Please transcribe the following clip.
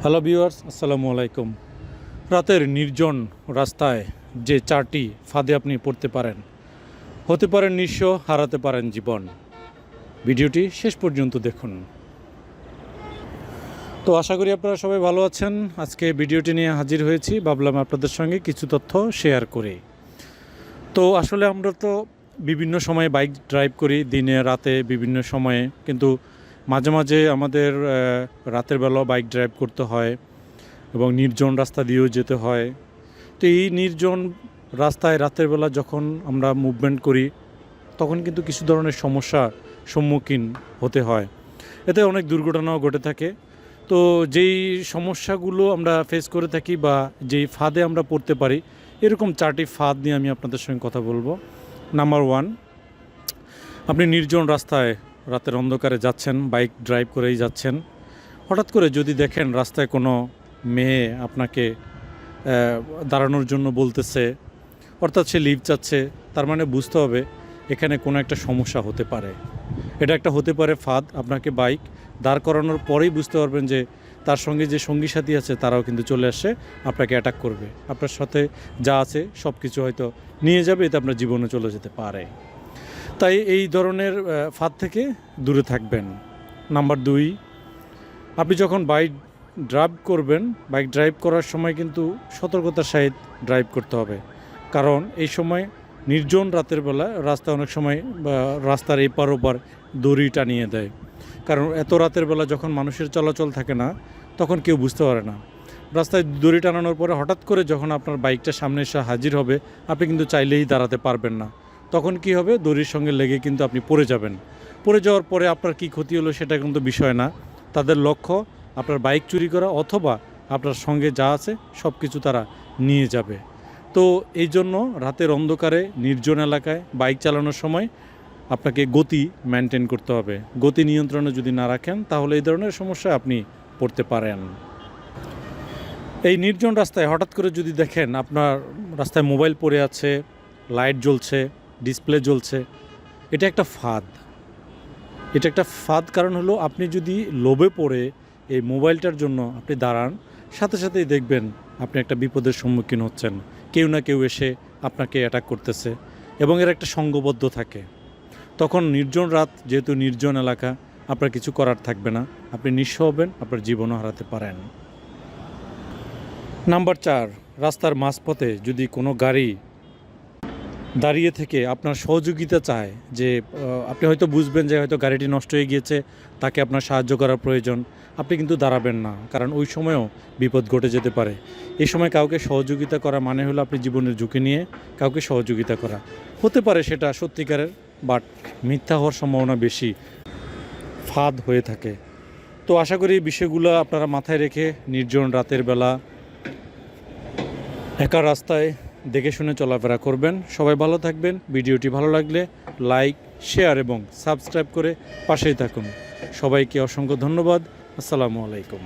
Hello viewers, আসসালামু আলাইকুম। রাতের নির্জন রাস্তায় যে চারটি ফাঁদে আপনি পড়তে পারেন, হতে পারেন নিঃস্ব, হারাতে পারেন জীবন। ভিডিওটি শেষ পর্যন্ত দেখুন। তো আশা করি আপনারা সবাই ভালো আছেন। আজকে ভিডিওটি নিয়ে হাজির হয়েছি, ভাবলাম আপনাদের সঙ্গে কিছু তথ্য শেয়ার করি। তো আসলে আমরা তো বিভিন্ন সময়ে বাইক ড্রাইভ করি, দিনে রাতে বিভিন্ন সময়ে, কিন্তু মাঝে মাঝে আমাদের রাতের বেলা বাইক ড্রাইভ করতে হয় এবং নির্জন রাস্তা দিয়েও যেতে হয়। তো এই নির্জন রাস্তায় রাতের বেলা যখন আমরা মুভমেন্ট করি, তখন কিন্তু কিছু ধরনের সমস্যার সম্মুখীন হতে হয়। এতে অনেক দুর্ঘটনাও ঘটে থাকে। তো যেই সমস্যাগুলো আমরা ফেস করে থাকি বা যেই ফাঁদে আমরা পড়তে পারি, এরকম চারটি ফাঁদ নিয়ে আমি আপনাদের সঙ্গে কথা বলবো। নাম্বার 1, আপনি নির্জন রাস্তায় রাতের অন্ধকারে যাচ্ছেন, বাইক ড্রাইভ করেই যাচ্ছেন। হঠাৎ করে যদি দেখেন রাস্তায় কোনো মেয়ে আপনাকে দাঁড়ানোর জন্য বলতেছে, অর্থাৎ সে লিফট চাচ্ছে, তার মানে বুঝতে হবে এখানে কোনো একটা সমস্যা হতে পারে। এটা একটা হতে পারে ফাঁদ। আপনাকে বাইক দাঁড় করানোর পরেই বুঝতে পারবেন যে তার সঙ্গে যে সঙ্গী সাথী আছে তারাও কিন্তু চলে আসে, আপনাকে অ্যাটাক করবে। আপনার সাথে যা আছে সব কিছু হয়তো নিয়ে যাবে, এতে আপনার জীবনে চলে যেতে পারে। তাই এই ধরনের ফাঁদ থেকে দূরে থাকবেন। নাম্বার 2, আপনি যখন বাইক ড্রাইভ করবেন, বাইক ড্রাইভ করার সময় কিন্তু সতর্কতার সহিত ড্রাইভ করতে হবে। কারণ এই সময় নির্জন রাতের বেলা রাস্তা অনেক সময় রাস্তার এপার ওপার দড়ি টানিয়ে দেয়। কারণ এত রাতের বেলা যখন মানুষের চলাচল থাকে না, তখন কেউ বুঝতে পারে না। রাস্তায় দড়ি টানানোর পরে হঠাৎ করে যখন আপনার বাইকটা সামনে এসে হাজির হবে, আপনি কিন্তু চাইলেই দাঁড়াতে পারবেন না। তখন কি হবে, দড়ির সঙ্গে লেগে কিন্তু আপনি পড়ে যাবেন। পড়ে যাওয়ার পরে আপনার কী ক্ষতি হলো সেটা কিন্তু বিষয় না। তাদের লক্ষ্য আপনার বাইক চুরি করা, অথবা আপনার সঙ্গে যা আছে সব কিছু তারা নিয়ে যাবে। তো এই জন্য রাতের অন্ধকারে নির্জন এলাকায় বাইক চালানোর সময় আপনাকে গতি মেনটেন করতে হবে। গতি নিয়ন্ত্রণে যদি না রাখেন, তাহলে এই ধরনের সমস্যায় আপনি পড়তে পারেন। এই নির্জন রাস্তায় হঠাৎ করে যদি দেখেন আপনার রাস্তায় মোবাইল পড়ে আছে, লাইট জ্বলছে, ডিসপ্লে জ্বলছে, এটা একটা ফাঁদ। এটা একটা ফাঁদ। কারণ হলো, আপনি যদি লোভে পড়ে এই মোবাইলটার জন্য আপনি দাঁড়ান, সাথে সাথেই দেখবেন আপনি একটা বিপদের সম্মুখীন হচ্ছেন। কেউ না কেউ এসে আপনাকে অ্যাটাক করতেছে এবং এর একটা সঙ্গবদ্ধ থাকে। তখন নির্জন রাত, যেহেতু নির্জন এলাকা, আপনার কিছু করার থাকবে না, আপনি নিঃস্ব হবেন, আপনার জীবনও হারাতে পারেন। নাম্বার 4, রাস্তার মাঝপথে যদি কোনো গাড়ি দাঁড়িয়ে থেকে আপনার সহযোগিতা চায়, যে আপনি হয়তো বুঝবেন যে হয়তো গাড়িটি নষ্ট হয়ে গিয়েছে, তাকে আপনার সাহায্য করার প্রয়োজন, আপনি কিন্তু দাঁড়াবেন না। কারণ ওই সময়ও বিপদ ঘটে যেতে পারে। এই সময় কাউকে সহযোগিতা করা মানে হলো আপনি জীবনের ঝুঁকি নিয়ে কাউকে সহযোগিতা করা। হতে পারে সেটা সত্যিকারের, বাট মিথ্যা হওয়ার সম্ভাবনা বেশি, ফাঁদ হয়ে থাকে। তো আশা করি বিষয়গুলো আপনারা মাথায় রেখে নির্জন রাতের বেলা একা রাস্তায় দেখে শুনে চলাফেরা করবেন। সবাই ভালো থাকবেন। ভিডিওটি ভালো লাগলে লাইক, শেয়ার এবং সাবস্ক্রাইব করে পাশেই থাকুন। সবাইকে অসংখ্য ধন্যবাদ। আসসালামু আলাইকুম।